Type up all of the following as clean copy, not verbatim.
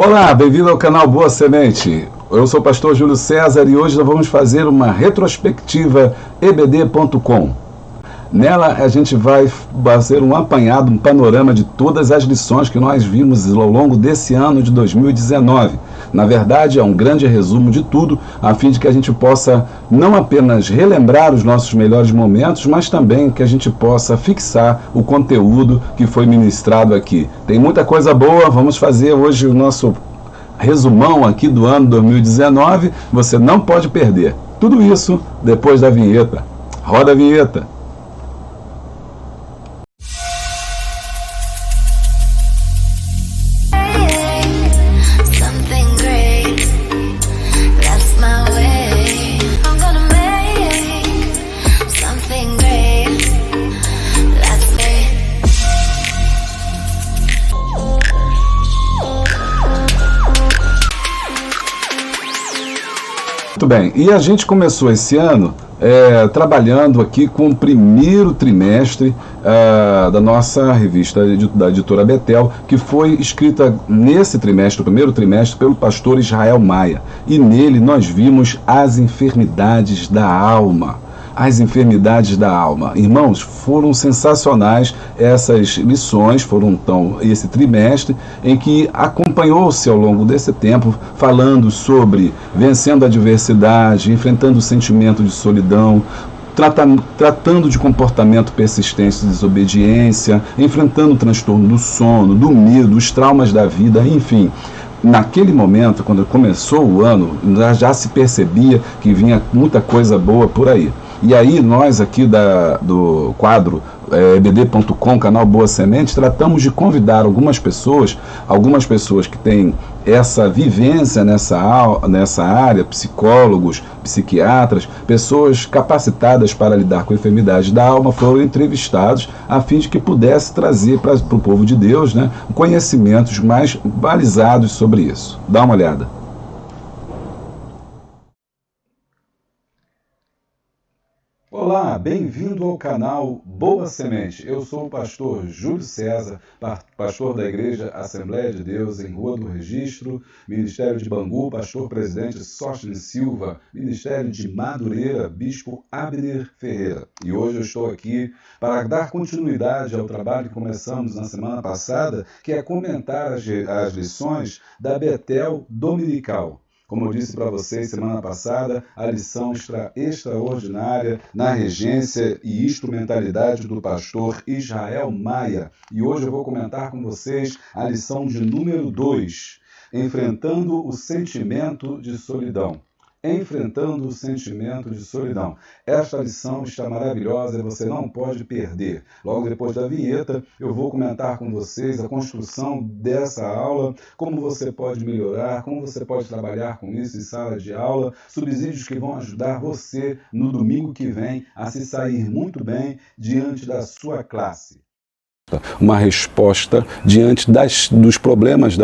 Olá, bem-vindo ao canal Boa Semente. Eu sou o pastor Júlio César e hoje nós vamos fazer uma retrospectiva ebd.com. Nela a gente vai fazer um apanhado, um panorama de todas as lições que nós vimos ao longo desse ano de 2019. Na verdade, é um grande resumo de tudo, a fim de que a gente possa não apenas relembrar os nossos melhores momentos, mas também que a gente possa fixar o conteúdo que foi ministrado aqui. Tem muita coisa boa, vamos fazer hoje o nosso resumão aqui do ano 2019, você não pode perder. Tudo isso depois da vinheta. Roda a vinheta. Muito bem, e a gente começou esse ano trabalhando aqui com o primeiro trimestre da nossa revista da editora Betel, que foi escrita nesse trimestre, o primeiro trimestre, pelo pastor Israel Maia. E nele nós vimos as enfermidades da alma. As enfermidades da alma. Irmãos, foram sensacionais essas lições, foram então esse trimestre em que acompanhou-se ao longo desse tempo falando sobre vencendo a adversidade, enfrentando o sentimento de solidão, tratando de comportamento persistente de desobediência, enfrentando o transtorno do sono, do medo, os traumas da vida, enfim. Naquele momento, quando começou o ano, já se percebia que vinha muita coisa boa por aí. E aí nós aqui do quadro ebd.com, canal Boa Semente, tratamos de convidar algumas pessoas que têm essa vivência nessa área, psicólogos, psiquiatras, pessoas capacitadas para lidar com a enfermidade da alma, foram entrevistados a fim de que pudesse trazer para o povo de Deus, né, conhecimentos mais balizados sobre isso. Dá uma olhada. Olá, bem-vindo ao canal Boa Semente. Eu sou o pastor Júlio César, pastor da Igreja Assembleia de Deus em Rua do Registro, Ministério de Bangu, pastor-presidente Sóstenes Silva, Ministério de Madureira, Bispo Abner Ferreira. E hoje eu estou aqui para dar continuidade ao trabalho que começamos na semana passada, que é comentar as lições da Betel Dominical. Como eu disse para vocês semana passada, a lição extraordinária na regência e instrumentalidade do pastor Israel Maia. E hoje eu vou comentar com vocês a lição de número 2, enfrentando o sentimento de solidão. Enfrentando o sentimento de solidão. Esta lição está maravilhosa e você não pode perder. Logo depois da vinheta, eu vou comentar com vocês a construção dessa aula, como você pode melhorar, como você pode trabalhar com isso em sala de aula, subsídios que vão ajudar você no domingo que vem a se sair muito bem diante da sua classe. Uma resposta diante dos problemas,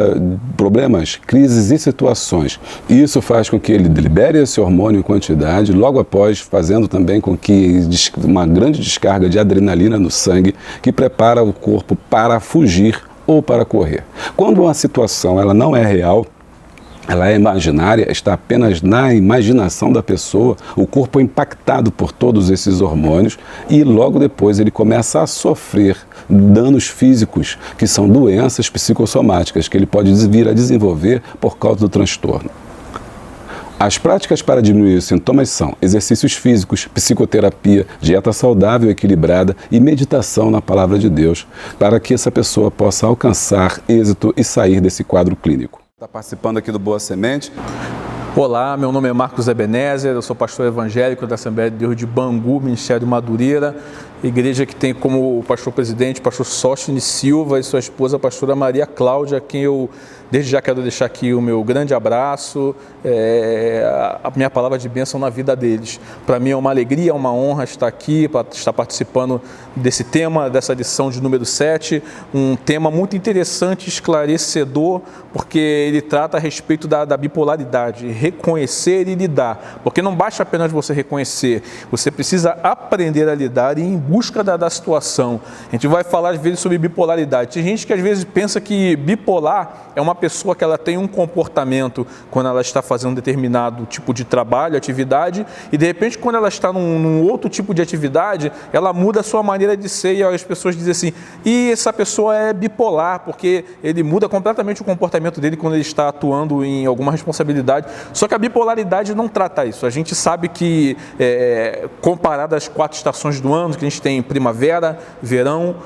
crises e situações. Isso faz com que ele libere esse hormônio em quantidade, logo após fazendo também com que uma grande descarga de adrenalina no sangue, que prepara o corpo para fugir ou para correr. Quando uma situação ela não é real, ela é imaginária, está apenas na imaginação da pessoa, o corpo é impactado por todos esses hormônios e logo depois ele começa a sofrer danos físicos, que são doenças psicossomáticas, que ele pode vir a desenvolver por causa do transtorno. As práticas para diminuir os sintomas são exercícios físicos, psicoterapia, dieta saudável e equilibrada e meditação na Palavra de Deus, para que essa pessoa possa alcançar êxito e sair desse quadro clínico. Está participando aqui do Boa Semente. Olá, meu nome é Marcos Ebenezer, eu sou pastor evangélico da Assembleia de Deus de Bangu, Ministério de Madureira, igreja que tem como pastor-presidente o pastor Sóstenes Silva e sua esposa a pastora Maria Cláudia, a quem eu desde já quero deixar aqui o meu grande abraço, a minha palavra de bênção na vida deles. Para mim é uma alegria, é uma honra estar aqui, estar participando desse tema, dessa lição de número 7, um tema muito interessante, esclarecedor, porque ele trata a respeito da bipolaridade, reconhecer e lidar, porque não basta apenas você reconhecer, você precisa aprender a lidar e ir em busca da situação. A gente vai falar às vezes sobre bipolaridade. Tem gente que às vezes pensa que bipolar é uma pessoa que ela tem um comportamento quando ela está fazendo um determinado tipo de trabalho, atividade, e de repente quando ela está num outro tipo de atividade, ela muda a sua maneira de ser, e as pessoas dizem assim, e essa pessoa é bipolar, porque ele muda completamente o comportamento dele quando ele está atuando em alguma responsabilidade. Só que a bipolaridade não trata isso. A gente sabe que, comparado às 4 estações do ano, que a gente tem primavera, verão,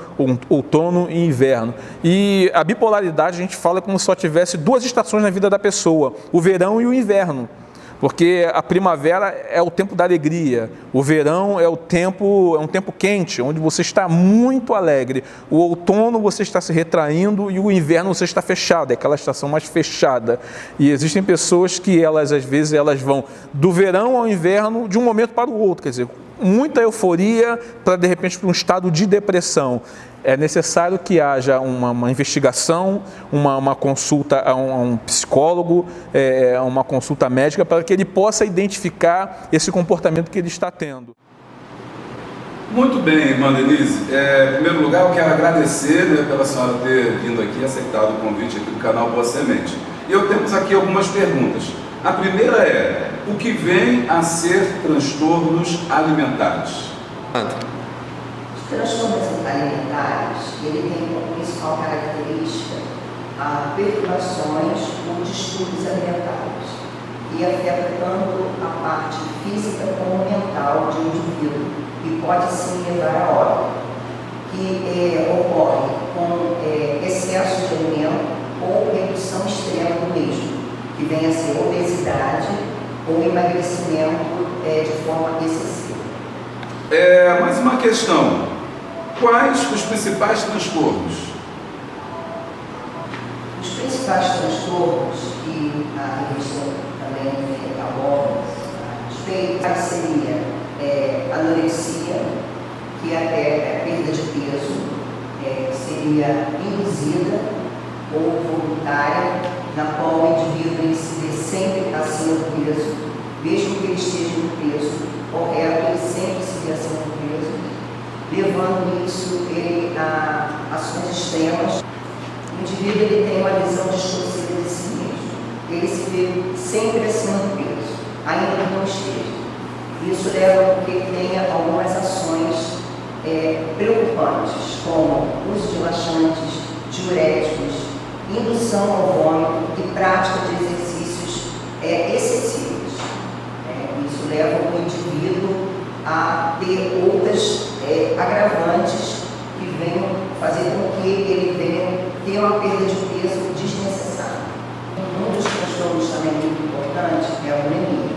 outono e inverno. E a bipolaridade a gente fala como se só tivesse 2 estações na vida da pessoa, o verão e o inverno. Porque a primavera é o tempo da alegria, o verão é um tempo quente, onde você está muito alegre, o outono você está se retraindo e o inverno você está fechado, é aquela estação mais fechada. E existem pessoas que às vezes elas vão do verão ao inverno de um momento para o outro, quer dizer, muita euforia para de repente para um estado de depressão. É necessário que haja uma investigação, uma consulta a um psicólogo, uma consulta médica, para que ele possa identificar esse comportamento que ele está tendo. Muito bem, irmã Denise. Em primeiro lugar, eu quero agradecer, pela senhora ter vindo aqui, aceitado o convite aqui do canal Boa Semente. E eu temos aqui algumas perguntas. A primeira é, o que vem a ser transtornos alimentares? Os transtornos alimentares, ele tem como principal característica perturbações ou distúrbios alimentares, e afeta tanto a parte física como mental de um indivíduo, e pode sim levar a óbito, que ocorre com excesso de alimento ou redução extrema do mesmo, que vem a ser obesidade ou emagrecimento de forma excessiva. Mais uma questão. Quais os principais transtornos? Os principais transtornos que a revista também aborda seria anorexia, que até perda de peso, seria induzida ou voluntária, na qual o indivíduo se vê sempre acima do peso, mesmo que ele esteja no peso correto, ele sempre se vê acima do peso, levando isso a ações extremas. O indivíduo ele tem uma visão distorcida de si mesmo, ele se vê sempre acima do peso, ainda que não esteja. Isso leva a que ele tenha algumas ações preocupantes, como uso de laxantes, diuréticos, indução ao vômito e prática de exercícios excessivos. Isso leva o indivíduo a ter outras agravantes que venham fazer com que ele venha ter uma perda de peso desnecessária. Um dos transtornos também muito importante é a bulimia,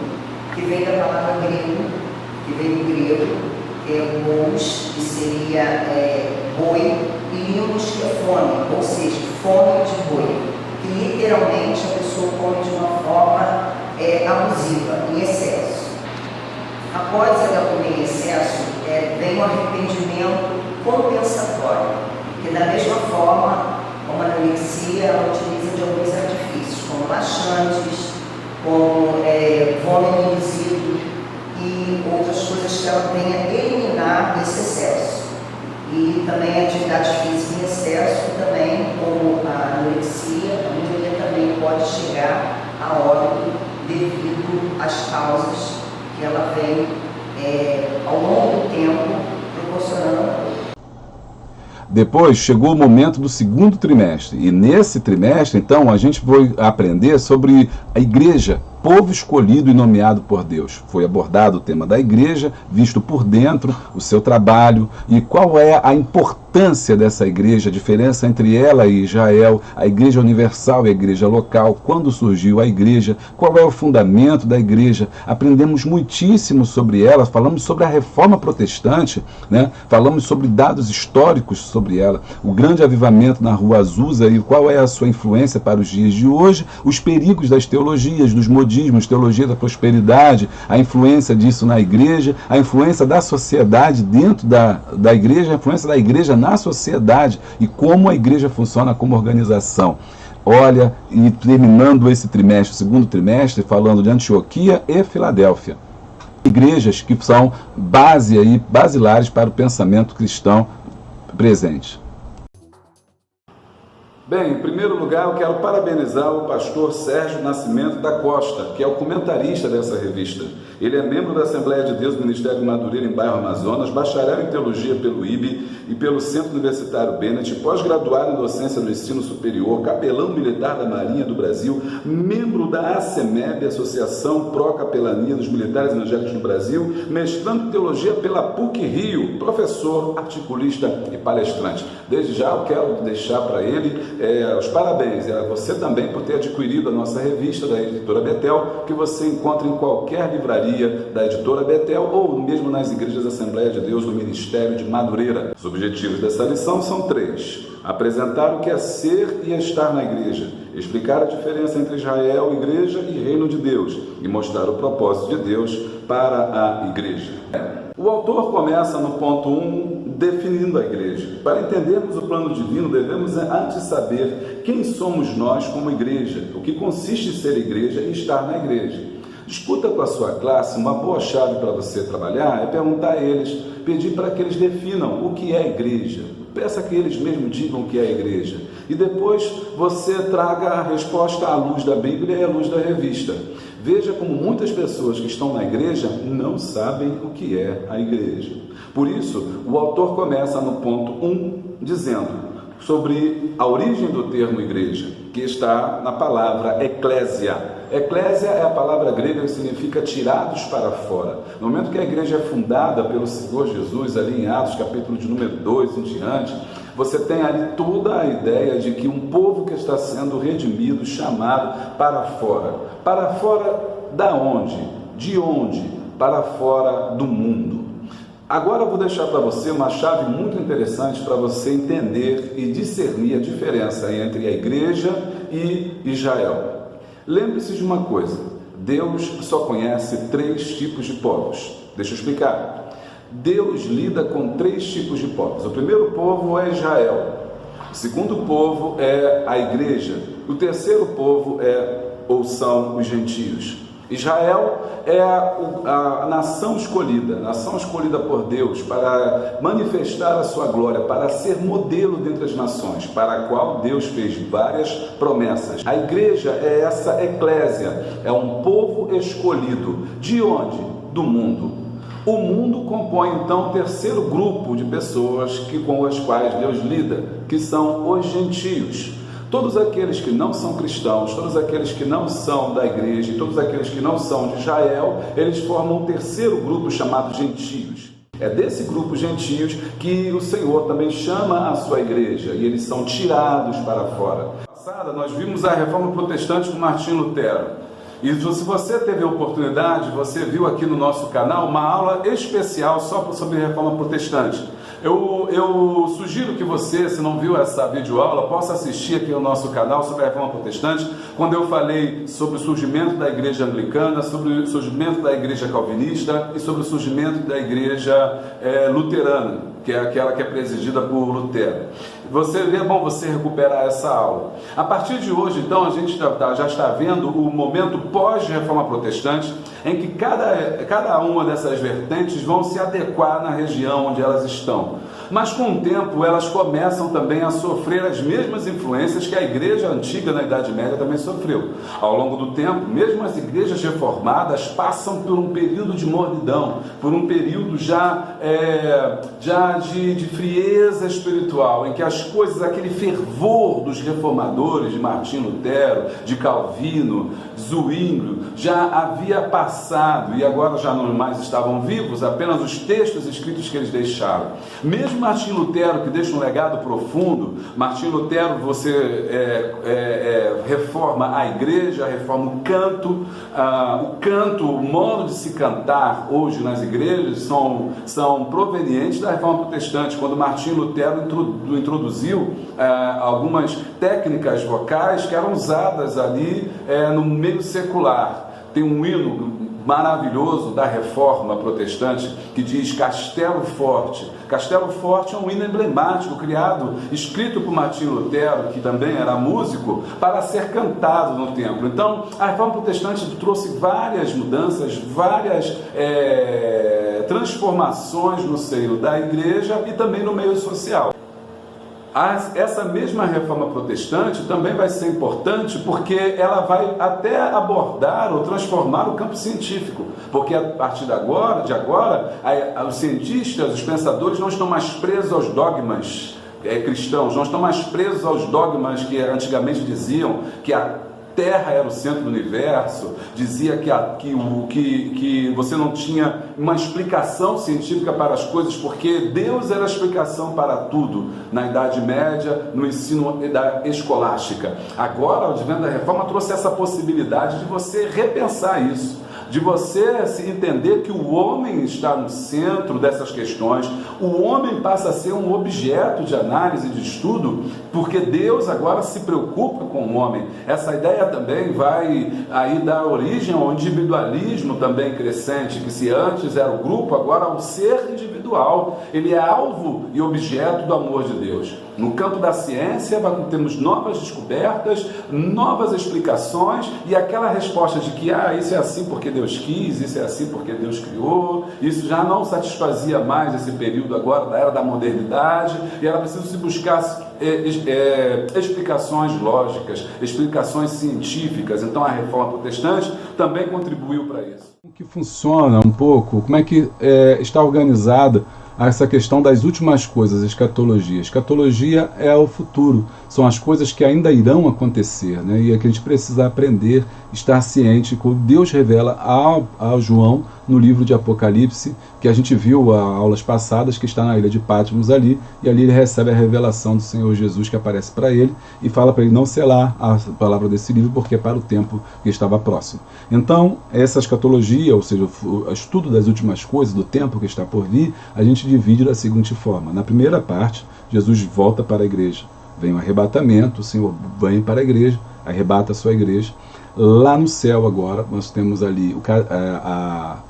que vem da palavra grego, que vem do grego, que é bons, que seria boi, e limos, que é fome, ou seja, fome de boi, que literalmente a pessoa come de uma forma abusiva, em excesso. Após ela comer em excesso, vem o arrependimento compensatório, que da mesma forma, como a anorexia, ela utiliza de alguns artifícios, como laxantes, como vômito induzido e outras coisas que ela venha eliminar desse excesso. E também a atividade física em excesso, também, como a anorexia, a bulimia também pode chegar a óbito devido às causas que ela vem ao longo do tempo proporcionando. Depois chegou o momento do segundo trimestre, e nesse trimestre, então, a gente vai aprender sobre a igreja, povo escolhido e nomeado por Deus. Foi abordado o tema da igreja, visto por dentro, o seu trabalho e qual é a importância dessa igreja, a diferença entre ela e Israel, a igreja universal e a igreja local, quando surgiu a igreja, qual é o fundamento da igreja. Aprendemos muitíssimo sobre ela, falamos sobre a reforma protestante, né? Falamos sobre dados históricos sobre ela, o grande avivamento na Rua Azusa e qual é a sua influência para os dias de hoje, os perigos das teologias, dos modismos, teologia da prosperidade, a influência disso na igreja, a influência da sociedade dentro da igreja, a influência da igreja na sociedade e como a igreja funciona como organização. Olha, e terminando esse trimestre, o segundo trimestre, falando de Antioquia e Filadélfia. igrejas que são basilares para o pensamento cristão presente. Bem, em primeiro lugar, eu quero parabenizar o pastor Sérgio Nascimento da Costa, que é o comentarista dessa revista. Ele é membro da Assembleia de Deus do Ministério de Madureira em bairro Amazonas, bacharel em Teologia pelo IB e pelo Centro Universitário Bennett, pós-graduado em Docência do Ensino Superior, capelão militar da Marinha do Brasil, membro da ACEMEB, Associação Pró-Capelania dos Militares Evangélicos do Brasil, mestrando em Teologia pela PUC-Rio, professor, articulista e palestrante. Desde já eu quero deixar para ele os parabéns a você também por ter adquirido a nossa revista da Editora Betel, que você encontra em qualquer livraria da Editora Betel ou mesmo nas igrejas da Assembleia de Deus do Ministério de Madureira. Os objetivos dessa lição são 3. Apresentar o que é ser e estar na igreja, explicar a diferença entre Israel, igreja e reino de Deus e mostrar o propósito de Deus para a igreja. O autor começa no ponto 1, definindo a igreja. Para entendermos o plano divino, devemos antes saber quem somos nós como igreja, o que consiste em ser igreja e estar na igreja. Discuta com a sua classe. Uma boa chave para você trabalhar é perguntar a eles, pedir para que eles definam o que é igreja. Peça que eles mesmos digam o que é igreja. E depois você traga a resposta à luz da Bíblia e à luz da revista. Veja como muitas pessoas que estão na igreja não sabem o que é a igreja. Por isso, o autor começa no ponto 1, dizendo sobre a origem do termo igreja, que está na palavra eclésia. Eclésia é a palavra grega que significa tirados para fora. No momento que a igreja é fundada pelo Senhor Jesus, ali em Atos, capítulo de número 2 em diante, você tem ali toda a ideia de que um povo que está sendo redimido, chamado para fora. Para fora da onde? De onde? Para fora do mundo. Agora eu vou deixar para você uma chave muito interessante para você entender e discernir a diferença entre a igreja e Israel. Lembre-se de uma coisa, Deus só conhece 3 tipos de povos. Deixa eu explicar. Deus lida com 3 tipos de povos. O primeiro povo é Israel. O segundo povo é a igreja. O terceiro povo são os gentios. Israel é a nação escolhida por Deus para manifestar a sua glória, para ser modelo dentre as nações, para a qual Deus fez várias promessas. A igreja é essa eclésia, é um povo escolhido. De onde? Do mundo. O mundo compõe então o terceiro grupo de pessoas com as quais Deus lida, que são os gentios. Todos aqueles que não são cristãos, todos aqueles que não são da igreja, todos aqueles que não são de Israel, eles formam um terceiro grupo chamado gentios. É desse grupo gentios que o Senhor também chama a sua igreja, e eles são tirados para fora. Na passada, nós vimos a reforma protestante com Martinho Lutero. E se você teve a oportunidade, você viu aqui no nosso canal uma aula especial só sobre reforma protestante. Eu sugiro que você, se não viu essa videoaula, possa assistir aqui no nosso canal sobre a reforma protestante, quando eu falei sobre o surgimento da igreja anglicana, sobre o surgimento da igreja calvinista e sobre o surgimento da igreja luterana, que é aquela que é presidida por Lutero. É bom você recuperar essa aula. A partir de hoje, então, a gente já está vendo o momento pós-reforma protestante, em que cada uma dessas vertentes vão se adequar na região onde elas estão. Mas com o tempo elas começam também a sofrer as mesmas influências que a igreja antiga na Idade Média também sofreu. Ao longo do tempo, mesmo as igrejas reformadas passam por um período de mornidão, por um período já de frieza espiritual, em que as coisas, aquele fervor dos reformadores, de Martinho Lutero, de Calvino, Zwinglio, já havia passado e agora já não mais estavam vivos, apenas os textos escritos que eles deixaram. Mesmo Martinho Lutero, que deixa um legado profundo, Martinho Lutero, reforma a igreja, reforma o canto, o modo de se cantar hoje nas igrejas são provenientes da reforma protestante, quando Martinho Lutero introduziu algumas técnicas vocais que eram usadas ali no meio secular. Tem um hino maravilhoso da reforma protestante que diz: Castelo forte Castelo Forte é um hino emblemático, criado, escrito por Martinho Lutero, que também era músico, para ser cantado no templo. Então, a Reforma Protestante trouxe várias mudanças, várias transformações no seio da igreja e também no meio social. Essa mesma Reforma Protestante também vai ser importante porque ela vai até abordar ou transformar o campo científico, porque a partir de agora, os cientistas, os pensadores não estão mais presos aos dogmas cristãos, não estão mais presos aos dogmas que antigamente diziam que a Terra era o centro do universo, dizia que você não tinha uma explicação científica para as coisas, porque Deus era a explicação para tudo, na Idade Média, no ensino da escolástica. Agora, o advento da Reforma trouxe essa possibilidade de você repensar isso, de você se entender que o homem está no centro dessas questões, o homem passa a ser um objeto de análise, de estudo, porque Deus agora se preocupa com o homem. Essa ideia também vai aí dar origem ao individualismo também crescente, que se antes era o grupo, agora é o ser individual. Ele é alvo e objeto do amor de Deus. No campo da ciência, temos novas descobertas, novas explicações, e aquela resposta de que isso é assim porque Deus quis, isso é assim porque Deus criou, isso já não satisfazia mais esse período agora da era da modernidade, e era preciso se buscar explicações lógicas, explicações científicas. Então a Reforma Protestante também contribuiu para isso. Como que funciona um pouco, como é que está organizada essa questão das últimas coisas, escatologia? Escatologia é o futuro, são as coisas que ainda irão acontecer, né? E é que a gente precisa aprender, estar ciente, como Deus revela a João no livro de Apocalipse, que a gente viu aulas passadas, que está na ilha de Patmos ali, e ali ele recebe a revelação do Senhor Jesus, que aparece para ele e fala para ele não selar a palavra desse livro, porque é para o tempo que estava próximo. Então, essa escatologia, ou seja, o estudo das últimas coisas, do tempo que está por vir, a gente divide da seguinte forma. Na primeira parte, Jesus volta para a igreja, vem o arrebatamento, o Senhor vem para a igreja, arrebata a sua igreja. Lá no céu agora, nós temos ali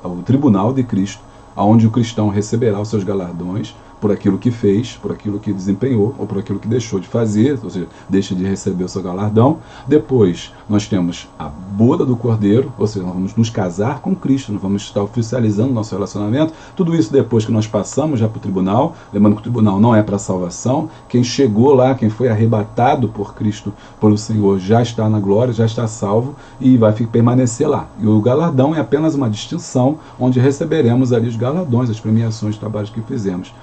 o tribunal de Cristo, onde o cristão receberá os seus galardões por aquilo que fez, por aquilo que desempenhou, ou por aquilo que deixou de fazer, ou seja, deixa de receber o seu galardão. Depois, nós temos a boda do Cordeiro, ou seja, nós vamos nos casar com Cristo, nós vamos estar oficializando o nosso relacionamento. Tudo isso depois que nós passamos já para o tribunal, lembrando que o tribunal não é para salvação. Quem chegou lá, quem foi arrebatado por Cristo, pelo Senhor, já está na glória, já está salvo e vai permanecer lá. E o galardão é apenas uma distinção, onde receberemos ali os galardões, as premiações, os trabalhos que fizemos.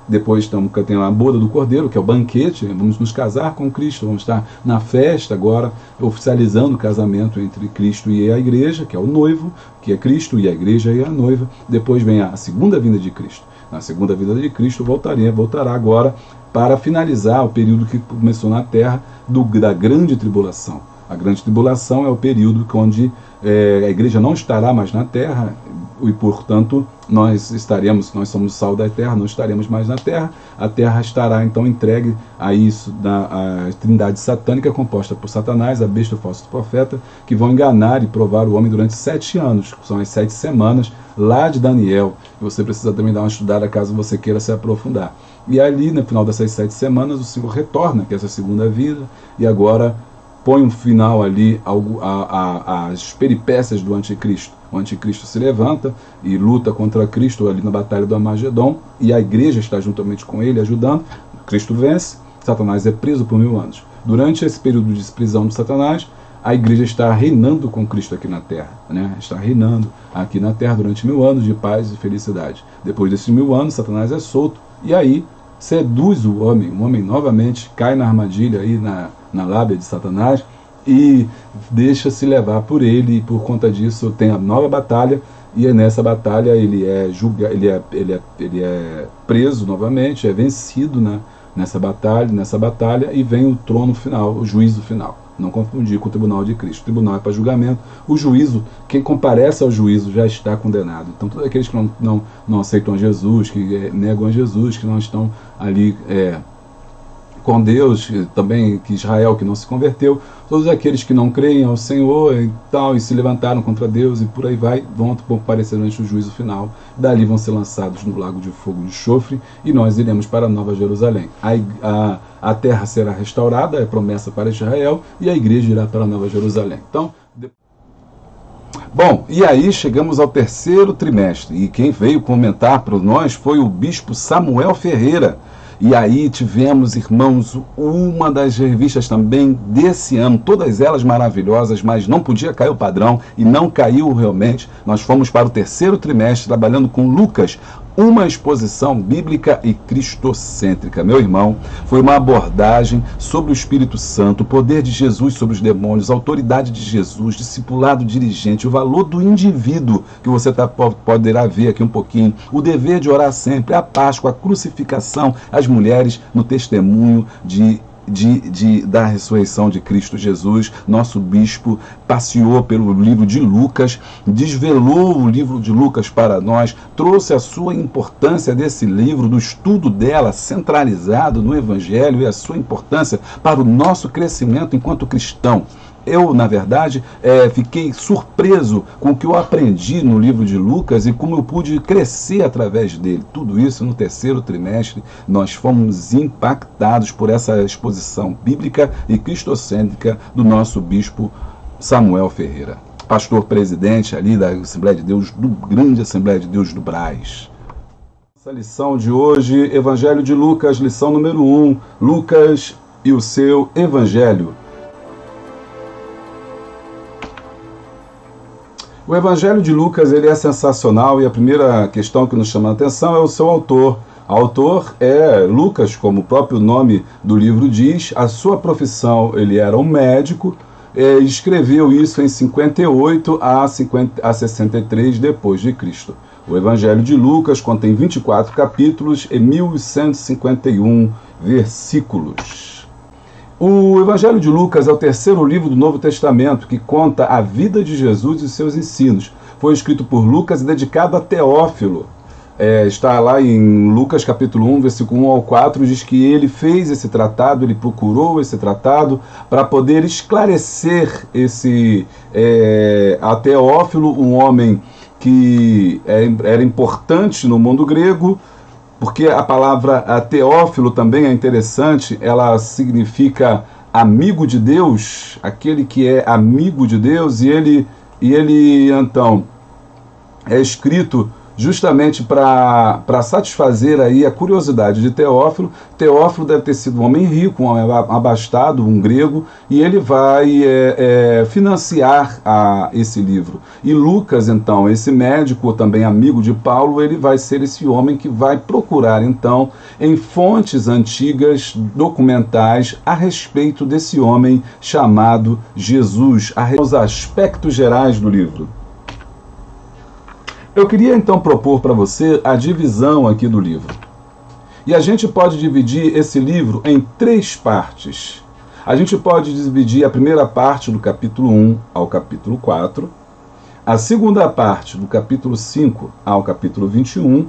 Depois tem a boda do Cordeiro, que é o banquete, vamos nos casar com Cristo, vamos estar na festa agora, oficializando o casamento entre Cristo e a igreja, que é o noivo, que é Cristo, e a igreja e a noiva. Depois vem a segunda vinda de Cristo. Na segunda vinda de Cristo voltará agora para finalizar o período que começou na terra da grande tribulação. A grande tribulação é o período onde a igreja não estará mais na terra, e portanto nós somos sal da terra, não estaremos mais na terra. A terra estará então entregue a isso, a trindade satânica composta por Satanás, a besta, o falso profeta, que vão enganar e provar o homem durante 7 anos, que são as 7 semanas lá de Daniel. Você precisa também dar uma estudada caso você queira se aprofundar. E ali, no final dessas 7 semanas, o Senhor retorna, que é essa segunda vinda, e agora põe um final ali às peripécias do anticristo. O anticristo se levanta e luta contra Cristo ali na batalha do Armagedon, e a igreja está juntamente com ele, ajudando. Cristo vence, Satanás é preso por 1000 anos. Durante esse período de prisão de Satanás, a igreja está reinando com Cristo aqui na terra, né? Está reinando aqui na terra durante 1000 anos de paz e felicidade. Depois desses 1000 anos, Satanás é solto, e aí seduz o homem novamente cai na armadilha aí na lábia de Satanás e deixa-se levar por ele, e por conta disso tem a nova batalha, e nessa batalha ele é preso novamente, é vencido nessa batalha, e vem o trono final, o juízo final. Não confundir com o tribunal de Cristo. O tribunal é para julgamento, o juízo, quem comparece ao juízo já está condenado. Então todos aqueles que não aceitam a Jesus, que negam a Jesus, que não estão ali com Deus, também que Israel que não se converteu, todos aqueles que não creem ao Senhor e tal, e se levantaram contra Deus e por aí vai, vão comparecer durante o juízo final. Dali vão ser lançados no lago de fogo de enxofre e nós iremos para a Nova Jerusalém. A terra será restaurada, é promessa para Israel, e a igreja irá para a Nova Jerusalém. Então, bom, e aí chegamos ao terceiro trimestre, e quem veio comentar para nós foi o bispo Samuel Ferreira. E aí tivemos, irmãos, uma das revistas também desse ano, todas elas maravilhosas, mas não podia cair o padrão, e não caiu realmente. Nós fomos para o terceiro trimestre trabalhando com Lucas, uma exposição bíblica e cristocêntrica. Meu irmão, foi uma abordagem sobre o Espírito Santo, o poder de Jesus sobre os demônios, a autoridade de Jesus, discipulado dirigente, o valor do indivíduo, que você poderá ver aqui um pouquinho, o dever de orar sempre, a Páscoa, a crucificação, as mulheres no testemunho da ressurreição de Cristo Jesus. Nosso bispo passeou pelo livro de Lucas, desvelou o livro de Lucas para nós, trouxe a sua importância desse livro, do estudo dela, centralizado no Evangelho, e a sua importância para o nosso crescimento enquanto cristão. Eu, na verdade, fiquei surpreso com o que eu aprendi no livro de Lucas e como eu pude crescer através dele. Tudo isso no terceiro trimestre. Nós fomos impactados por essa exposição bíblica e cristocêntrica do nosso bispo Samuel Ferreira, pastor presidente ali da Assembleia de Deus, do grande Assembleia de Deus do Brás. Essa lição de hoje, Evangelho de Lucas, lição número 1, Lucas e o seu Evangelho. O Evangelho de Lucas, ele é sensacional, e a primeira questão que nos chama a atenção é o seu autor. O autor é Lucas, como o próprio nome do livro diz. A sua profissão, ele era um médico, escreveu isso em 58 a 63 depois de Cristo. O Evangelho de Lucas contém 24 capítulos e 1151 versículos. O Evangelho de Lucas é o terceiro livro do Novo Testamento que conta a vida de Jesus e seus ensinos. Foi escrito por Lucas e dedicado a Teófilo. Está lá em Lucas capítulo 1, versículo 1 ao 4, diz que ele fez esse tratado, ele procurou esse tratado para poder esclarecer a Teófilo, um homem que era importante no mundo grego, porque a palavra Teófilo também é interessante, ela significa amigo de Deus, aquele que é amigo de Deus, e ele então é escrito justamente para satisfazer aí a curiosidade de Teófilo. Teófilo deve ter sido um homem rico, um homem abastado, um grego, e ele vai financiar esse livro. E Lucas, então, esse médico, também amigo de Paulo, ele vai ser esse homem que vai procurar, então, em fontes antigas, documentais, a respeito desse homem chamado Jesus, os aspectos gerais do livro. Eu queria então propor para você a divisão aqui do livro. E a gente pode dividir esse livro em 3 partes. A gente pode dividir a primeira parte do capítulo 1 ao capítulo 4, a segunda parte do capítulo 5 ao capítulo 21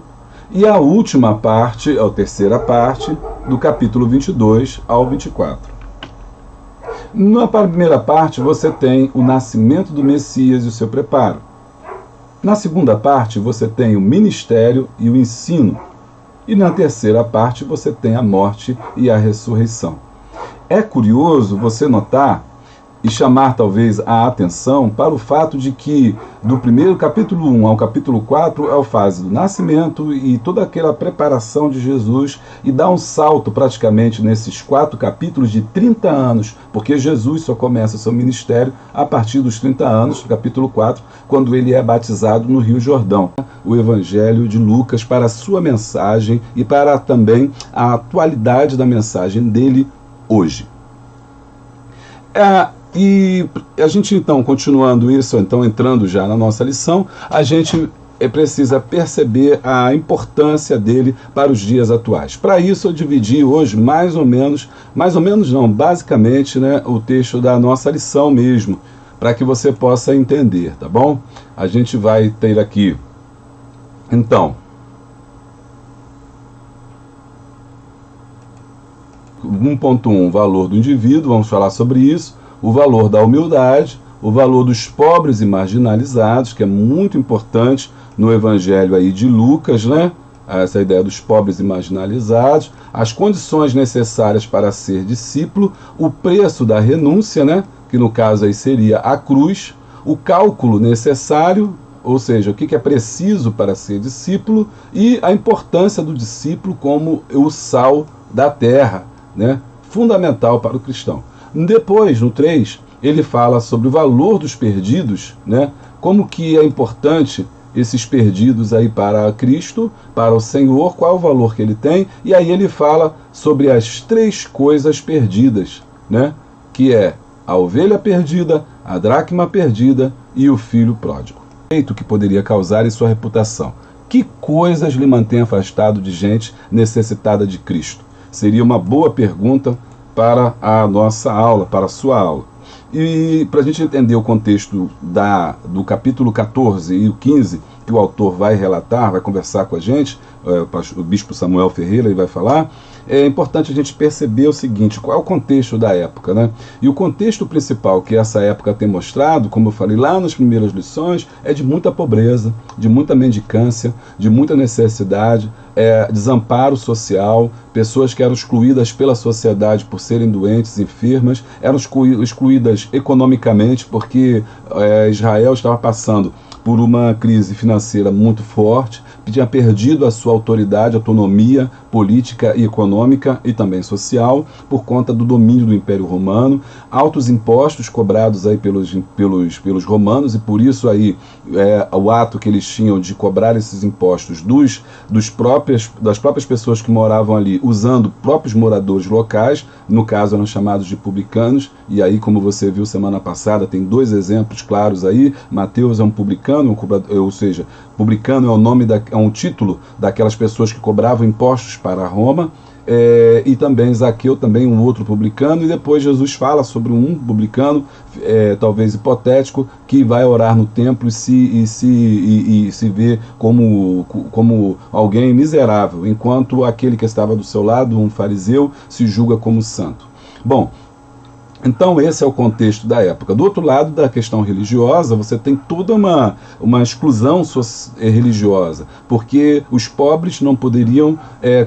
e a última parte, a terceira parte, do capítulo 22 ao 24. Na primeira parte você tem o nascimento do Messias e o seu preparo. Na segunda parte, você tem o ministério e o ensino. E na terceira parte, você tem a morte e a ressurreição. É curioso você notar e chamar talvez a atenção para o fato de que do primeiro capítulo 1 ao capítulo 4 é a fase do nascimento e toda aquela preparação de Jesus, e dá um salto praticamente nesses 4 capítulos de 30 anos, porque Jesus só começa seu ministério a partir dos 30 anos, do capítulo 4, quando ele é batizado no Rio Jordão. O Evangelho de Lucas para a sua mensagem e para também a atualidade da mensagem dele hoje. E a gente, então, continuando isso, então entrando já na nossa lição, a gente precisa perceber a importância dele para os dias atuais. Para isso eu dividi hoje mais ou menos não, basicamente, né, o texto da nossa lição mesmo, para que você possa entender, tá bom? A gente vai ter aqui, então, 1.1, valor do indivíduo, vamos falar sobre isso, o valor da humildade, o valor dos pobres e marginalizados, que é muito importante no Evangelho aí de Lucas, né? Essa ideia dos pobres e marginalizados, as condições necessárias para ser discípulo, o preço da renúncia, né? Que no caso aí seria a cruz, o cálculo necessário, ou seja, o que é preciso para ser discípulo, e a importância do discípulo como o sal da terra, né? Fundamental para o cristão. Depois, no 3, ele fala sobre o valor dos perdidos, né? Como que é importante esses perdidos aí para Cristo, para o Senhor, qual é o valor que ele tem, e aí ele fala sobre as 3 coisas perdidas, né? Que é a ovelha perdida, a dracma perdida e o filho pródigo. O efeito que poderia causar em sua reputação. Que coisas lhe mantém afastado de gente necessitada de Cristo? Seria uma boa pergunta para a nossa aula, para a sua aula. E para a gente entender o contexto do capítulo 14 e o 15, que o autor vai relatar, vai conversar com a gente, o bispo Samuel Ferreira vai falar, é importante a gente perceber o seguinte, qual é o contexto da época, né? E o contexto principal que essa época tem mostrado, como eu falei lá nas primeiras lições, é de muita pobreza, de muita mendicância, de muita necessidade, desamparo social, pessoas que eram excluídas pela sociedade por serem doentes, enfermas, eram excluídas economicamente porque Israel estava passando por uma crise financeira muito forte, que tinha perdido a sua autoridade, autonomia política e econômica e também social, por conta do domínio do Império Romano, altos impostos cobrados aí pelos romanos, e por isso aí o ato que eles tinham de cobrar esses impostos das próprias pessoas que moravam ali, usando próprios moradores locais, no caso eram chamados de publicanos, e aí, como você viu semana passada, tem 2 exemplos claros aí. Mateus é um publicano, ou seja, publicano é um título daquelas pessoas que cobravam impostos para Roma, e também Zaqueu, também um outro publicano, e depois Jesus fala sobre um publicano, talvez hipotético, que vai orar no templo e se vê como alguém miserável, enquanto aquele que estava do seu lado, um fariseu, se julga como santo. Bom, então esse é o contexto da época. Do outro lado da questão religiosa, você tem toda uma exclusão religiosa, porque os pobres não poderiam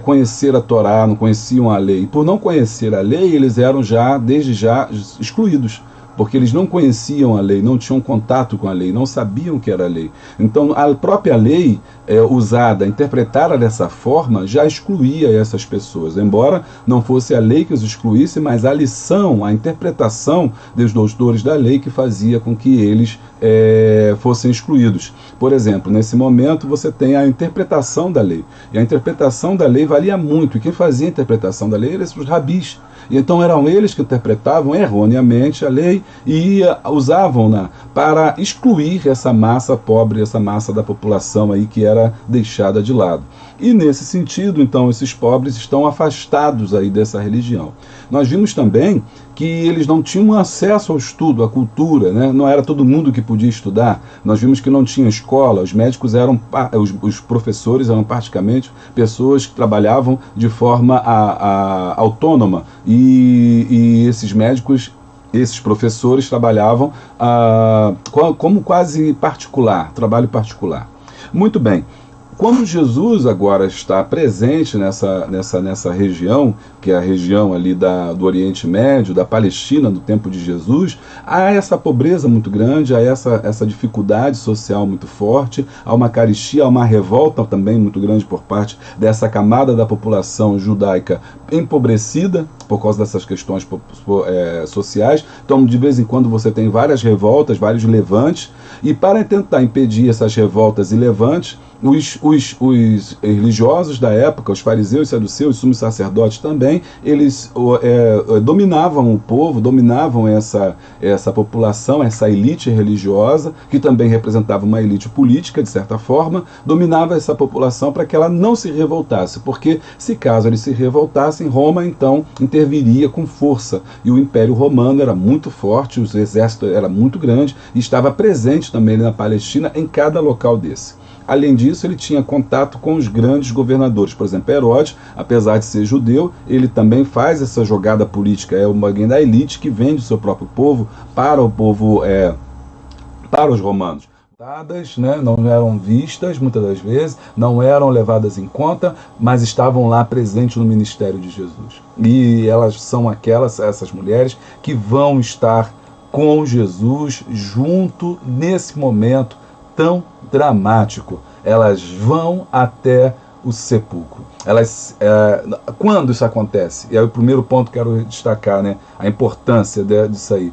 conhecer a Torá, não conheciam a lei. E por não conhecer a lei, eles eram desde já excluídos, porque eles não conheciam a lei, não tinham contato com a lei, não sabiam o que era a lei. Então a própria lei usada, interpretada dessa forma, já excluía essas pessoas, embora não fosse a lei que os excluísse, mas a lição, a interpretação dos doutores da lei que fazia com que eles fossem excluídos. Por exemplo, nesse momento você tem a interpretação da lei, e a interpretação da lei valia muito, e quem fazia a interpretação da lei eram os rabis. E então eram eles que interpretavam erroneamente a lei e usavam-na para excluir essa massa pobre, essa massa da população aí que era deixada de lado. E nesse sentido, então, esses pobres estão afastados aí dessa religião. Nós vimos também que eles não tinham acesso ao estudo, à cultura, né? Não era todo mundo que podia estudar. Nós vimos que não tinha escola, os médicos os professores eram praticamente pessoas que trabalhavam de forma autônoma, e esses médicos, esses professores trabalhavam como quase particular, trabalho particular. Muito bem. Quando Jesus agora está presente nessa região, que é a região ali do Oriente Médio, da Palestina, do tempo de Jesus, há essa pobreza muito grande, há essa dificuldade social muito forte, há uma carestia, há uma revolta também muito grande por parte dessa camada da população judaica empobrecida por causa dessas questões sociais. Então, de vez em quando você tem várias revoltas, vários levantes, e para tentar impedir essas revoltas e levantes, os religiosos da época, os fariseus, saduceus, os sumos sacerdotes também, eles dominavam o povo, dominavam essa população, essa elite religiosa, que também representava uma elite política, de certa forma, dominava essa população para que ela não se revoltasse, porque se caso eles se revoltassem, Roma então interviria com força, e o Império Romano era muito forte, o exército era muito grande, e estava presente também na Palestina, em cada local desse. Além disso, ele tinha contato com os grandes governadores. Por exemplo, Herodes, apesar de ser judeu, ele também faz essa jogada política. É alguém da elite que vende o seu próprio povo para o povo, para os romanos. Né, não eram vistas muitas das vezes, não eram levadas em conta, mas estavam lá presentes no ministério de Jesus. E elas são essas mulheres que vão estar com Jesus junto nesse momento tão dramático. Elas vão até o sepulcro. Quando isso acontece? E aí o primeiro ponto que eu quero destacar, né, a importância disso aí,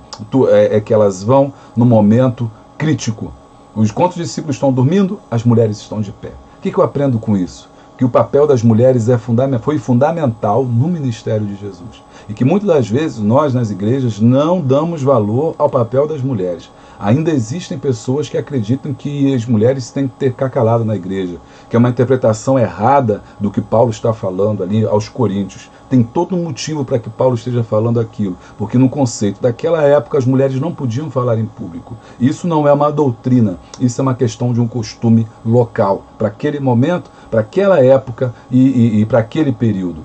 é que elas vão no momento crítico. Enquanto os discípulos estão dormindo, as mulheres estão de pé. O que eu aprendo com isso? Que o papel das mulheres foi fundamental no ministério de Jesus. E que muitas das vezes nós, nas igrejas, não damos valor ao papel das mulheres. Ainda existem pessoas que acreditam que as mulheres têm que ficar caladas na igreja, que é uma interpretação errada do que Paulo está falando ali aos Coríntios. Tem todo um motivo para que Paulo esteja falando aquilo, porque no conceito daquela época as mulheres não podiam falar em público. Isso não é uma doutrina, isso é uma questão de um costume local, para aquele momento, para aquela época e para aquele período.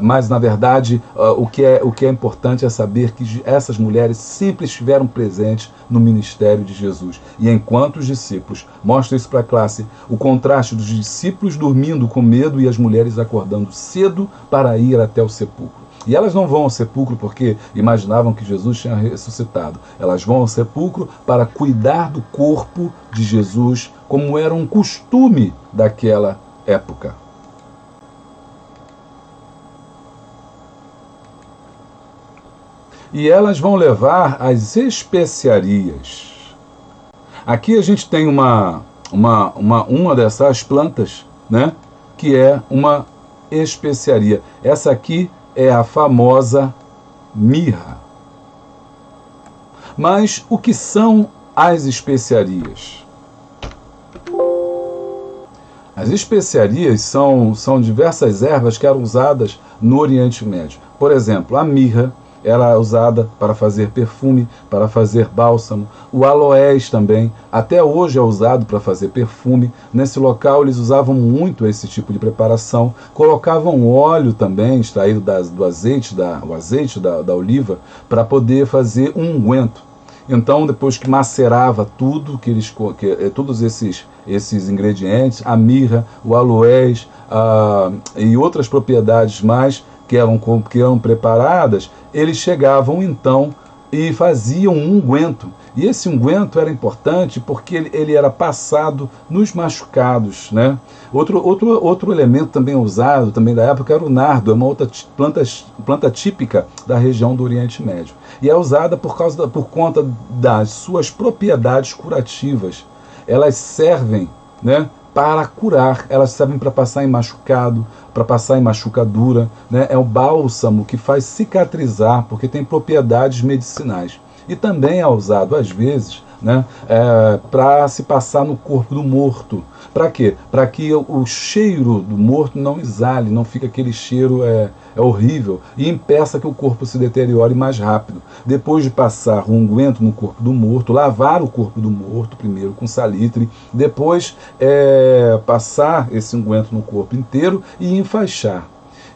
Mas na verdade o que é importante é saber que essas mulheres sempre estiveram presentes no ministério de Jesus. E enquanto os discípulos, mostra isso para a classe, o contraste dos discípulos dormindo com medo e as mulheres acordando cedo para ir até o sepulcro. E elas não vão ao sepulcro porque imaginavam que Jesus tinha ressuscitado. Elas vão ao sepulcro para cuidar do corpo de Jesus, como era um costume daquela época. E elas vão levar as especiarias. Aqui a gente tem uma dessas plantas, né, que é uma especiaria. Essa aqui é a famosa mirra. Mas o que são as especiarias? As especiarias são diversas ervas que eram usadas no Oriente Médio. Por exemplo, a mirra era usada para fazer perfume, para fazer bálsamo. O aloés também, até hoje é usado para fazer perfume. Nesse local eles usavam muito esse tipo de preparação. Colocavam óleo também, extraído do azeite da oliva, para poder fazer um unguento. Então, depois que macerava tudo, todos esses ingredientes, a mirra, o aloés e outras propriedades mais que eram preparadas, eles chegavam então e faziam um unguento. E esse unguento era importante porque ele era passado nos machucados, né? Outro elemento também usado, também da época, era o nardo, é uma outra planta típica da região do Oriente Médio. E é usada por conta das suas propriedades curativas. Elas servem, né, para curar, elas servem para passar em machucado, para passar em machucadura, né? É o bálsamo que faz cicatrizar, porque tem propriedades medicinais. E também é usado, às vezes, né, para se passar no corpo do morto. Para quê? Para que o cheiro do morto não exale, não fique aquele cheiro horrível e impeça que o corpo se deteriore mais rápido. Depois de passar o unguento no corpo do morto, lavar o corpo do morto primeiro com salitre, depois passar esse unguento no corpo inteiro e enfaixar.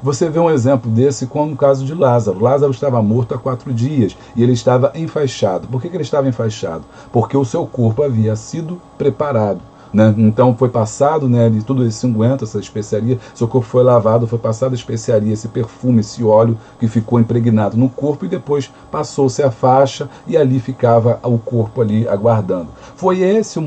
Você vê um exemplo desse como no caso de Lázaro. Lázaro estava morto há 4 dias e ele estava enfaixado. Por que ele estava enfaixado? Porque o seu corpo havia sido preparado, né? Então foi passado, né, tudo esse unguento, essa especiaria, seu corpo foi lavado, foi passado a especiaria, esse perfume, esse óleo que ficou impregnado no corpo e depois passou-se a faixa e ali ficava o corpo ali aguardando. Foi essa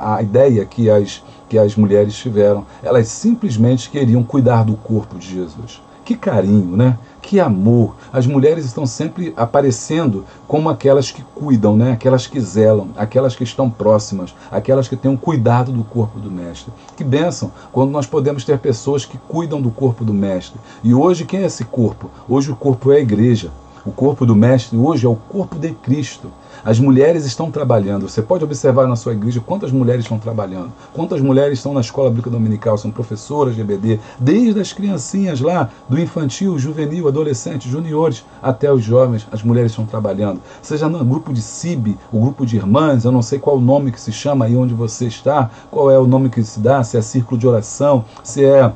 a ideia que as mulheres tiveram. Elas simplesmente queriam cuidar do corpo de Jesus. Que carinho, né? Que amor. As mulheres estão sempre aparecendo como aquelas que cuidam, né? Aquelas que zelam, aquelas que estão próximas, aquelas que têm um cuidado do corpo do Mestre. Que bênção quando nós podemos ter pessoas que cuidam do corpo do Mestre. E hoje quem é esse corpo? Hoje o corpo é a igreja. O corpo do Mestre hoje é o corpo de Cristo. As mulheres estão trabalhando. Você pode observar na sua igreja quantas mulheres estão trabalhando. Quantas mulheres estão na escola bíblica dominical, são professoras de EBD, desde as criancinhas lá, do infantil, juvenil, adolescente, juniores, até os jovens, as mulheres estão trabalhando. Seja no grupo de CIB, o grupo de irmãs, eu não sei qual o nome que se chama aí onde você está, qual é o nome que se dá, se é círculo de oração, se é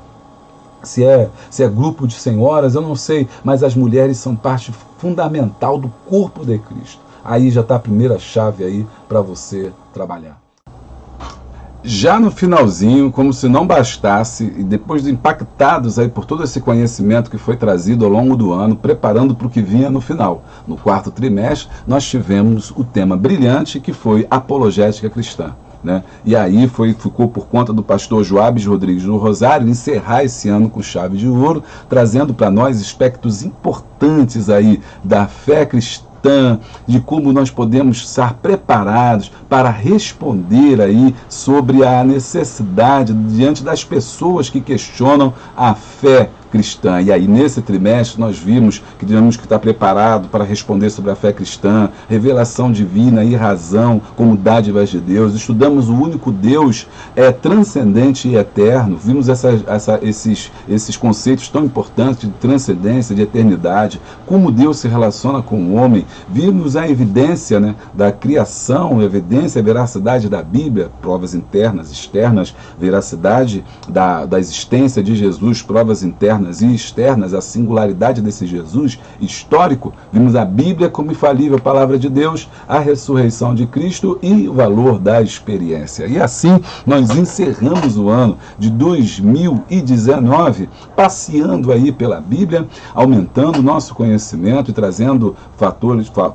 grupo de senhoras, eu não sei, mas as mulheres são parte fundamental do corpo de Cristo. Aí já está a primeira chave aí para você trabalhar. Já no finalzinho, como se não bastasse, e depois de impactados aí por todo esse conhecimento que foi trazido ao longo do ano, preparando para o que vinha no final, no quarto trimestre, nós tivemos o tema brilhante que foi apologética cristã. Né? E aí ficou por conta do pastor Joabes Rodrigues do Rosário encerrar esse ano com chave de ouro, trazendo para nós aspectos importantes aí da fé cristã, de como nós podemos estar preparados para responder aí sobre a necessidade diante das pessoas que questionam a fé cristã. E aí nesse trimestre nós vimos que temos que estar preparados para responder sobre a fé cristã, revelação divina e razão como dádivas de Deus. Estudamos o único Deus transcendente e eterno. Vimos esses conceitos tão importantes de transcendência, de eternidade, como Deus se relaciona com o homem. Vimos a evidência, né, da criação, a evidência, a veracidade da Bíblia, provas internas, externas, veracidade da existência de Jesus, provas internas e externas, a singularidade desse Jesus histórico. Vimos a Bíblia como infalível palavra de Deus, a ressurreição de Cristo e o valor da experiência. E assim nós encerramos o ano de 2019 passeando aí pela Bíblia, aumentando o nosso conhecimento e trazendo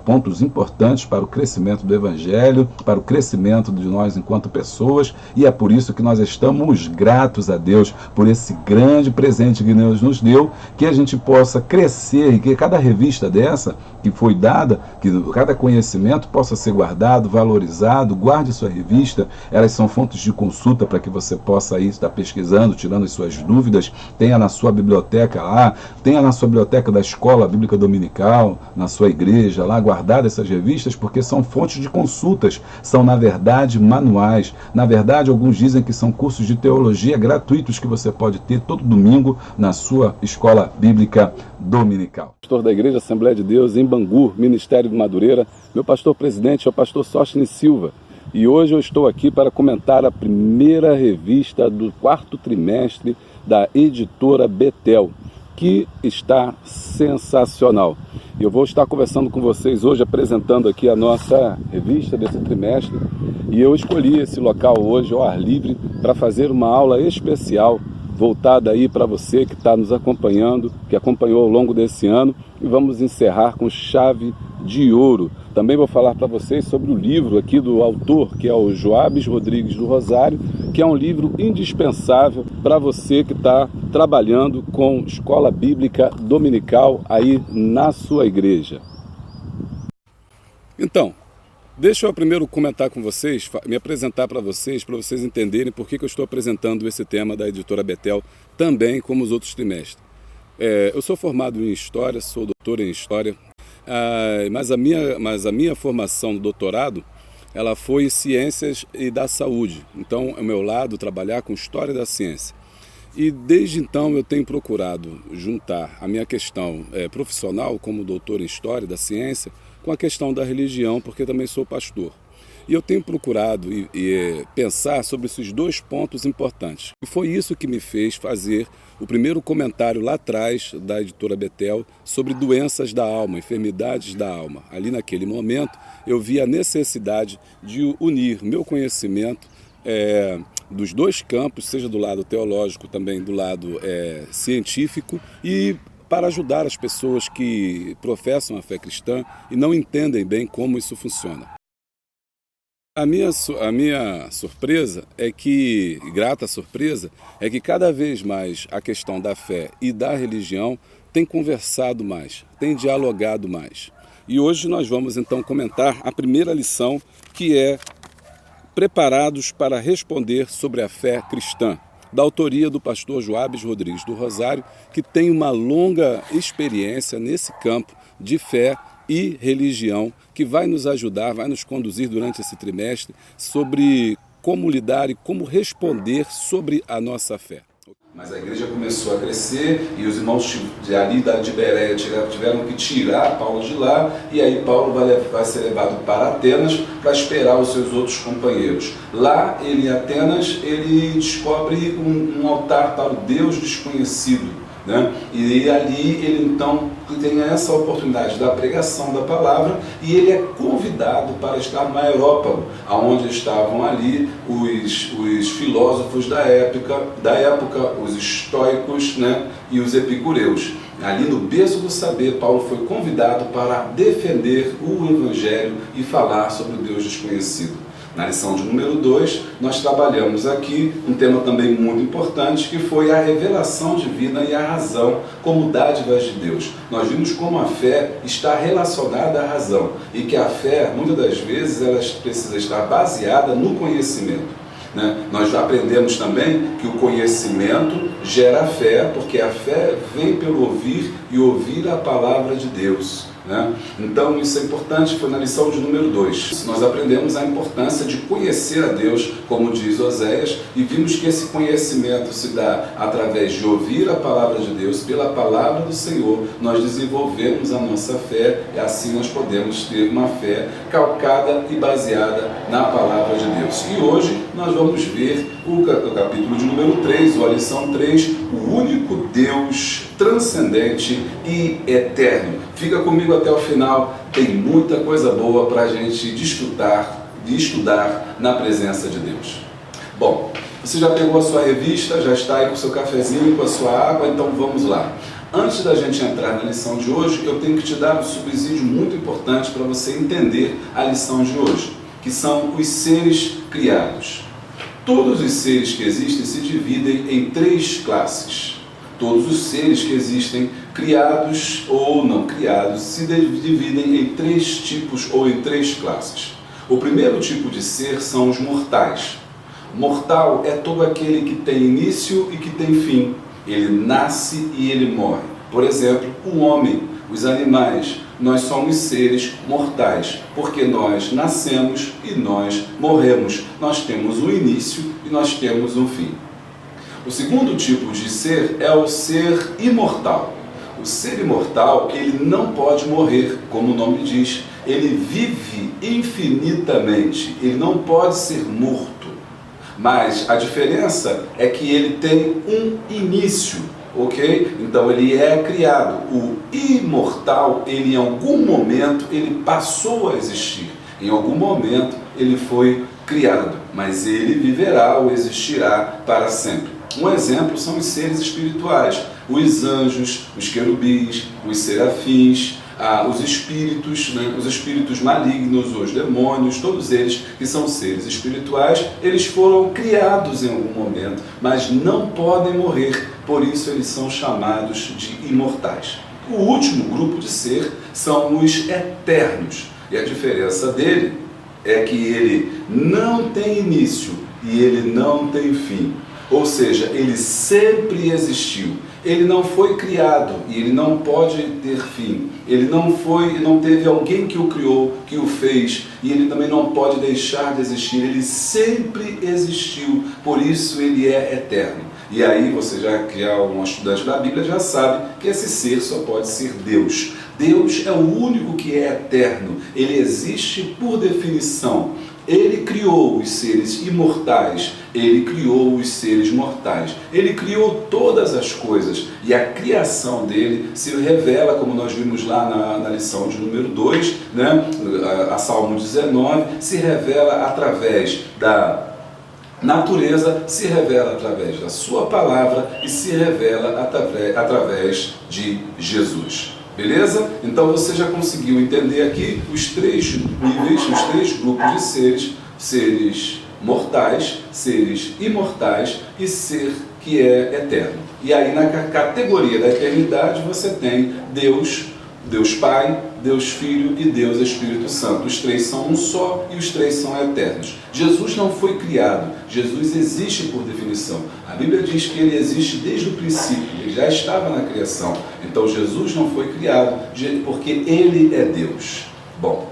pontos importantes para o crescimento do Evangelho, para o crescimento de nós enquanto pessoas, e é por isso que nós estamos gratos a Deus por esse grande presente que Deus nos deu, que a gente possa crescer e que cada revista dessa que foi dada, que cada conhecimento possa ser guardado, valorizado. Guarde sua revista, elas são fontes de consulta para que você possa aí estar pesquisando, tirando as suas dúvidas. Tenha na sua biblioteca lá, tenha na sua biblioteca da Escola Bíblica Dominical, na sua igreja lá, guardar essas revistas, porque são fontes de consultas, são na verdade manuais. Na verdade, alguns dizem que são cursos de teologia gratuitos que você pode ter todo domingo na sua Escola Bíblica Dominical. Pastor da Igreja Assembleia de Deus em Bangu, Ministério de Madureira, meu pastor presidente é o pastor Sóstenes Silva, e hoje eu estou aqui para comentar a primeira revista do quarto trimestre da editora Betel, que está sensacional. E eu vou estar conversando com vocês hoje, apresentando aqui a nossa revista desse trimestre, e eu escolhi esse local hoje, ao ar livre, para fazer uma aula especial voltada aí para você que está nos acompanhando, que acompanhou ao longo desse ano, e vamos encerrar com chave de ouro. Também vou falar para vocês sobre o livro aqui do autor, que é o Joabes Rodrigues do Rosário, que é um livro indispensável para você que está trabalhando com escola bíblica dominical aí na sua igreja. Então, deixa eu primeiro comentar com vocês, me apresentar para vocês entenderem por que eu estou apresentando esse tema da editora Betel, também como os outros trimestres. Eu sou formado em História, sou doutor em História, mas a minha formação no doutorado, ela foi em Ciências e da Saúde. Então, é o meu lado trabalhar com História da Ciência. E desde então eu tenho procurado juntar a minha questão profissional como doutor em História da Ciência com a questão da religião, porque também sou pastor. E eu tenho procurado pensar sobre esses dois pontos importantes. E foi isso que me fez fazer o primeiro comentário lá atrás da editora Betel sobre doenças da alma, enfermidades da alma. Ali naquele momento eu vi a necessidade de unir meu conhecimento dos dois campos, seja do lado teológico, também do lado científico, e para ajudar as pessoas que professam a fé cristã e não entendem bem como isso funciona. A minha surpresa grata surpresa, é que cada vez mais a questão da fé e da religião tem conversado mais, tem dialogado mais. E hoje nós vamos então comentar a primeira lição, que é Preparados para responder sobre a fé cristã, da autoria do pastor Joabes Rodrigues do Rosário, que tem uma longa experiência nesse campo de fé e religião, que vai nos ajudar, vai nos conduzir durante esse trimestre sobre como lidar e como responder sobre a nossa fé. Mas a igreja começou a crescer e os irmãos ali de Bereia tiveram que tirar Paulo de lá, e aí Paulo vai ser levado para Atenas para esperar os seus outros companheiros. Lá, ele em Atenas, ele descobre um altar para o Deus desconhecido, né? E ali ele então tem essa oportunidade da pregação da palavra, e ele é convidado para estar no Areópago, onde estavam ali os filósofos da época, os estoicos, né, e os epicureus. Ali no berço do saber, Paulo foi convidado para defender o Evangelho e falar sobre o Deus desconhecido. Na lição de número 2, nós trabalhamos aqui um tema também muito importante, que foi a revelação divina e a razão como dádivas de Deus. Nós vimos como a fé está relacionada à razão, e que a fé, muitas das vezes, ela precisa estar baseada no conhecimento, né? Nós já aprendemos também que o conhecimento gera fé, porque a fé vem pelo ouvir e ouvir a palavra de Deus, né? Então isso é importante, foi na lição de número 2. Nós aprendemos a importância de conhecer a Deus, como diz Oséias, e vimos que esse conhecimento se dá através de ouvir a palavra de Deus, pela palavra do Senhor, nós desenvolvemos a nossa fé, e assim nós podemos ter uma fé calcada e baseada na palavra de Deus. E hoje nós vamos ver o capítulo de número 3, ou a lição 3, o único Deus transcendente e eterno. Fica comigo até o final, tem muita coisa boa para a gente estudar na presença de Deus. Bom, você já pegou a sua revista, já está aí com o seu cafezinho, com a sua água, então vamos lá. Antes da gente entrar na lição de hoje, eu tenho que te dar um subsídio muito importante para você entender a lição de hoje, que são os seres criados. Todos os seres que existem se dividem em 3 classes. Todos os seres que existem, criados ou não criados, se dividem em 3 tipos ou em 3 classes. O primeiro tipo de ser são os mortais. Mortal é todo aquele que tem início e que tem fim. Ele nasce e ele morre. Por exemplo, o homem, os animais. Nós somos seres mortais, porque nós nascemos e nós morremos. Nós temos um início e nós temos um fim. O segundo tipo de ser é o ser imortal. O ser imortal, ele não pode morrer, como o nome diz. Ele vive infinitamente, ele não pode ser morto. Mas a diferença é que ele tem um início, ok? Então ele é criado. O imortal, ele em algum momento, ele passou a existir. Em algum momento ele foi criado, mas ele viverá ou existirá para sempre. Um exemplo são os seres espirituais, os anjos, os querubins, os serafins, os espíritos, né? Os espíritos malignos, os demônios, todos eles que são seres espirituais, eles foram criados em algum momento, mas não podem morrer, por isso eles são chamados de imortais. O último grupo de ser são os eternos, e a diferença dele é que ele não tem início e ele não tem fim. Ou seja, ele sempre existiu. Ele não foi criado e ele não pode ter fim. Ele não teve alguém que o criou, que o fez, e ele também não pode deixar de existir. Ele sempre existiu, por isso ele é eterno. E aí você que é um estudante da Bíblia já sabe que esse ser só pode ser Deus. Deus é o único que é eterno. Ele existe por definição. Ele criou os seres imortais, ele criou os seres mortais, ele criou todas as coisas, e a criação dele se revela, como nós vimos lá na lição de número 2, né? A Salmo 19, se revela através da natureza, se revela através da sua palavra e se revela através de Jesus. Beleza? Então você já conseguiu entender aqui os 3 níveis, os 3 grupos de seres: seres mortais, seres imortais e ser que é eterno. E aí na categoria da eternidade você tem Deus Pai, Deus Filho e Deus Espírito Santo. Os três são um só e os três são eternos. Jesus não foi criado, Jesus existe por definição. A Bíblia diz que ele existe desde o princípio, ele já estava na criação. Então Jesus não foi criado porque ele é Deus. Bom,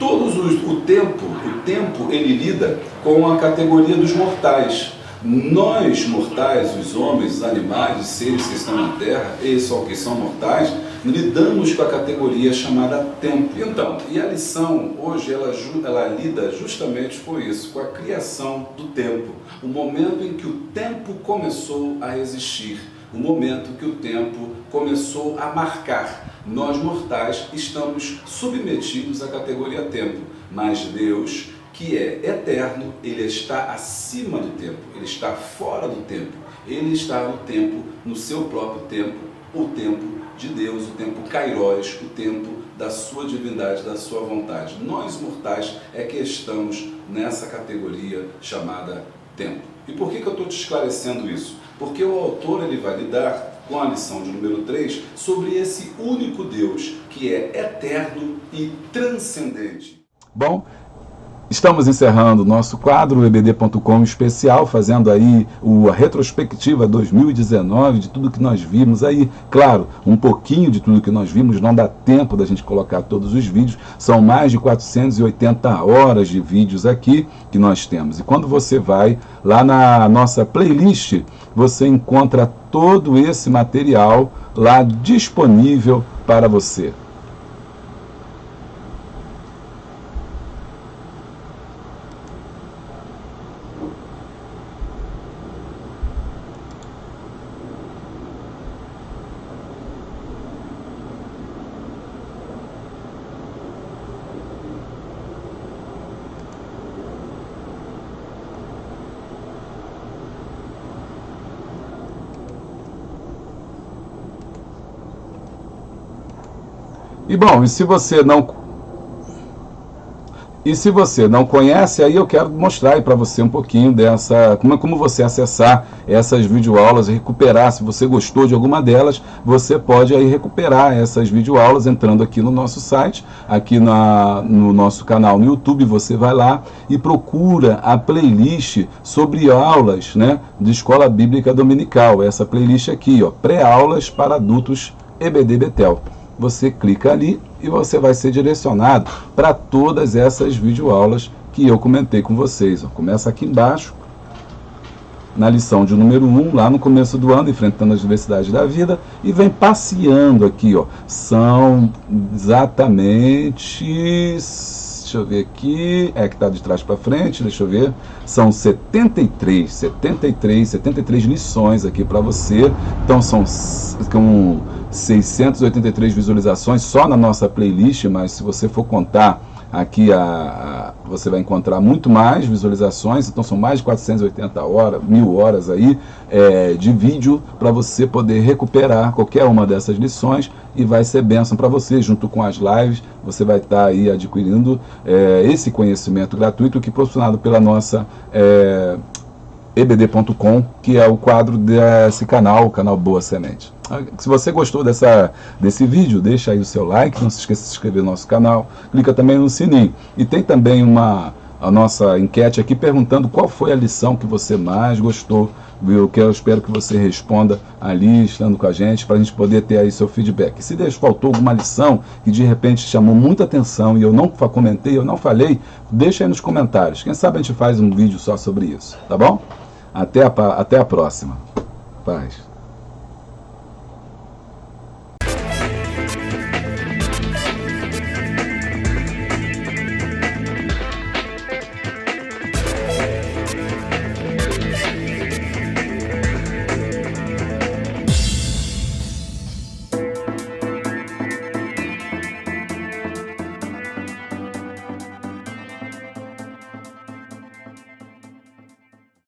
o tempo ele lida com a categoria dos mortais. Nós mortais, os homens, os animais, os seres que estão na terra, eles só que são mortais, lidamos com a categoria chamada tempo. Então, e a lição hoje ela lida justamente com isso, com a criação do tempo, o momento em que o tempo começou a existir, o momento que o tempo começou a marcar. Nós mortais estamos submetidos à categoria tempo, mas Deus, que é eterno, ele está acima do tempo, ele está fora do tempo, ele está no tempo, no seu próprio tempo, o tempo de Deus, o tempo Kairos, o tempo da sua divindade, da sua vontade. Nós mortais é que estamos nessa categoria chamada tempo. E por que eu estou te esclarecendo isso? Porque o autor ele vai lidar com a lição de número 3 sobre esse único Deus que é eterno e transcendente. Bom, estamos encerrando o nosso quadro EBD.com especial, fazendo aí a retrospectiva 2019 de tudo que nós vimos aí. Claro, um pouquinho de tudo que nós vimos, não dá tempo da gente colocar todos os vídeos, são mais de 480 horas de vídeos aqui que nós temos. E quando você vai lá na nossa playlist, você encontra todo esse material lá disponível para você. E bom, e se você não conhece, aí eu quero mostrar aí para você um pouquinho dessa, como você acessar essas videoaulas e recuperar. Se você gostou de alguma delas, você pode aí recuperar essas videoaulas entrando aqui no nosso site, aqui no nosso canal no YouTube. Você vai lá e procura a playlist sobre aulas, né, de Escola Bíblica Dominical. Essa playlist aqui, ó, pré-aulas para adultos EBD Betel. Você clica ali e você vai ser direcionado para todas essas videoaulas que eu comentei com vocês. Ó. Começa aqui embaixo, na lição de número 1, lá no começo do ano, enfrentando as diversidades da vida, e vem passeando aqui. Ó. São exatamente, deixa eu ver aqui, que está de trás para frente, deixa eu ver, são 73 lições aqui para você. Então são 683 visualizações só na nossa playlist, mas se você for contar aqui, você vai encontrar muito mais visualizações. Então são mais de 480 horas, 1000 horas aí de vídeo para você poder recuperar qualquer uma dessas lições, e vai ser bênção para você. Junto com as lives, você vai estar aí adquirindo esse conhecimento gratuito que é proporcionado pela nossa EBD.com, que é o quadro desse canal, o canal Boa Semente. Se você gostou desse vídeo, deixa aí o seu like, não se esqueça de se inscrever no nosso canal, clica também no sininho. E tem também a nossa enquete aqui perguntando qual foi a lição que você mais gostou, viu? Que eu espero que você responda ali, estando com a gente, para a gente poder ter aí seu feedback. E se faltou alguma lição que de repente chamou muita atenção e eu não comentei, eu não falei, deixa aí nos comentários. Quem sabe a gente faz um vídeo só sobre isso, tá bom? Até a próxima. Paz.